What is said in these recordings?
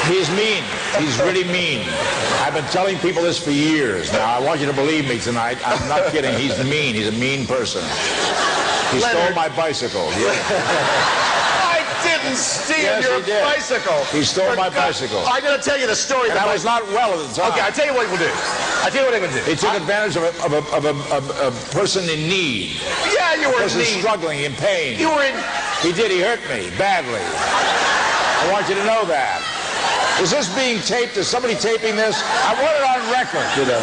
He's mean. He's really mean. I've been telling people this for years now. I want you to believe me tonight. I'm not kidding. He's mean. He's a mean person. He stole my bicycle. I didn't steal your bicycle. He stole my bicycle. I'm going to tell you the story. And I was not well at the time. Okay, I'll tell you what we'll do. He took advantage of a person in need. Yeah, you were in need. A person struggling, in pain. You were in... He did. He hurt me badly. I want you to know that. Is this being taped? Is somebody taping this? I want it on record, you know.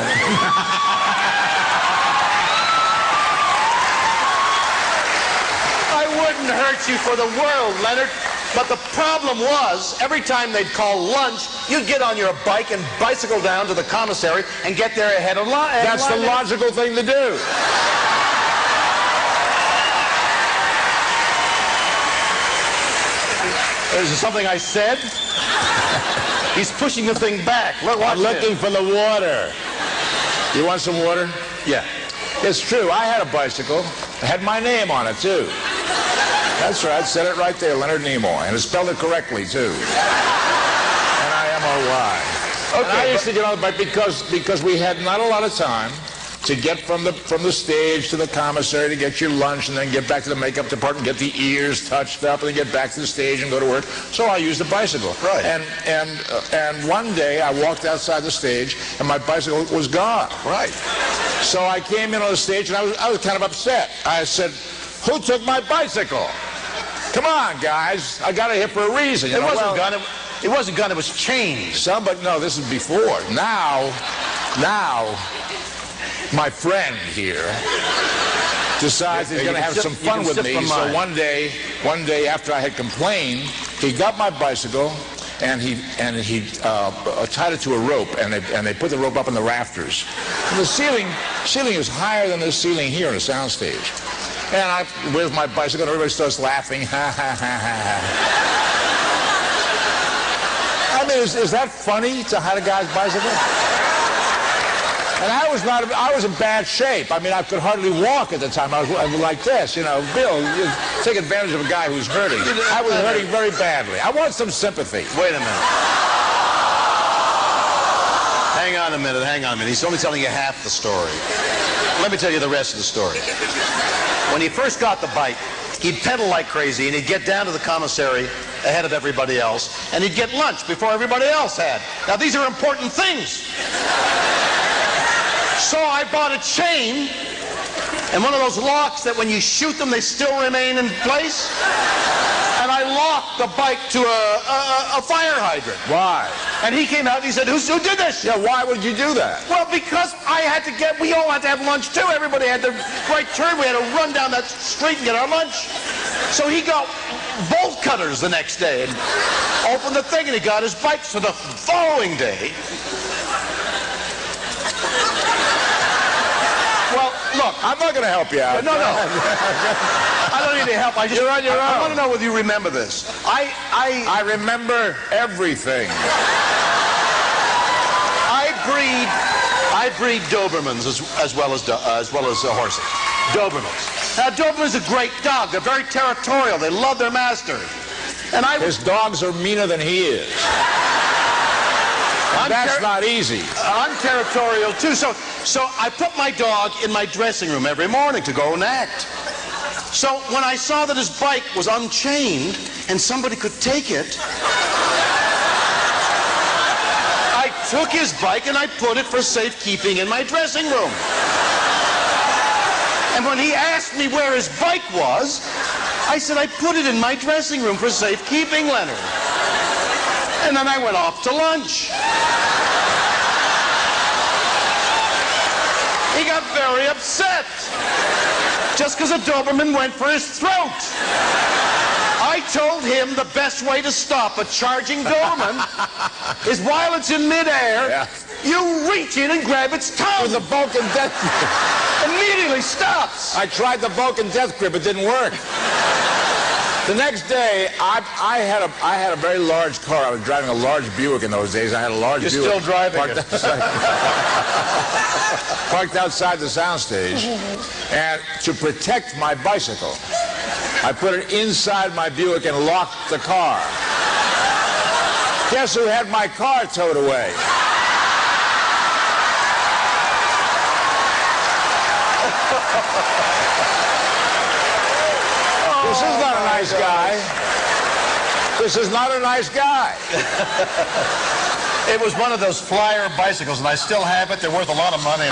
I wouldn't hurt you for the world, Leonard. But the problem was, every time they'd call lunch, you'd get on your bike and bicycle down to the commissary and get there ahead of line. That's the logical thing to do. Is there something I said? He's pushing the thing back. I'm looking for the water. You want some water? Yeah. It's true. I had a bicycle. It had my name on it, too. That's right. Said it right there, Leonard Nimoy. And it spelled it correctly, too. N-I-M-O-Y. Okay, and I used to get on the bike because we had not a lot of time to get from the stage to the commissary to get your lunch and then get back to the makeup department, get the ears touched up, and then get back to the stage and go to work. So I used a bicycle. Right. And one day I walked outside the stage and my bicycle was gone. Right. So I came in on the stage and I was kind of upset. I said, "Who took my bicycle? Come on, guys. I got it here for a reason." It wasn't gone. It wasn't gone. It was changed. No, this is before. Now. My friend here decides he's going to have some fun with me. So one day after I had complained, he got my bicycle and he tied it to a rope, and they put the rope up in the rafters. And the ceiling is higher than the ceiling here in the soundstage. And with my bicycle, and everybody starts laughing. Ha ha ha ha. I mean, is that funny to hide a guy's bicycle? And I was in bad shape. I mean, I could hardly walk at the time. I was like this, you know. Bill, you take advantage of a guy who's hurting. I was hurting very badly. I want some sympathy. Wait a minute. Hang on a minute. He's only telling you half the story. Let me tell you the rest of the story. When he first got the bike, he'd pedal like crazy, and he'd get down to the commissary ahead of everybody else, and he'd get lunch before everybody else had. Now, these are important things. So I bought a chain and one of those locks that when you shoot them, they still remain in place. And I locked the bike to a fire hydrant. Why? And he came out and he said, who did this? Yeah, why would you do that? Well, because we all had to have lunch too. Everybody had the right turn. We had to run down that street and get our lunch. So he got bolt cutters the next day and opened the thing, and he got his bike. So the following day, well, look, I'm not going to help you out. No. I don't need any help. You're on your own. I want to know whether you remember this. I remember everything. I breed Dobermans as well as horses. Dobermans. Now, Doberman's a great dog. They're very territorial. They love their master. And his dogs are meaner than he is. That's not easy. I'm territorial too. So I put my dog in my dressing room every morning to go and act. So when I saw that his bike was unchained and somebody could take it, I took his bike and I put it for safekeeping in my dressing room. And when he asked me where his bike was, I said I put it in my dressing room for safekeeping, Leonard. And then I went off to lunch. He got very upset. Just because a Doberman went for his throat. I told him the best way to stop a charging Doberman is while it's in midair, you reach in and grab its tongue. With the Vulcan death grip. Immediately stops. I tried the Vulcan death grip. It didn't work. The next day, I had a very large car. I was driving a large Buick in those days. I had a large Buick. You're still driving it. Parked outside the soundstage. And to protect my bicycle, I put it inside my Buick and locked the car. Guess who had my car towed away? This is not a nice guy. This is not a nice guy. It was one of those flyer bicycles, and I still have it. They're worth a lot of money.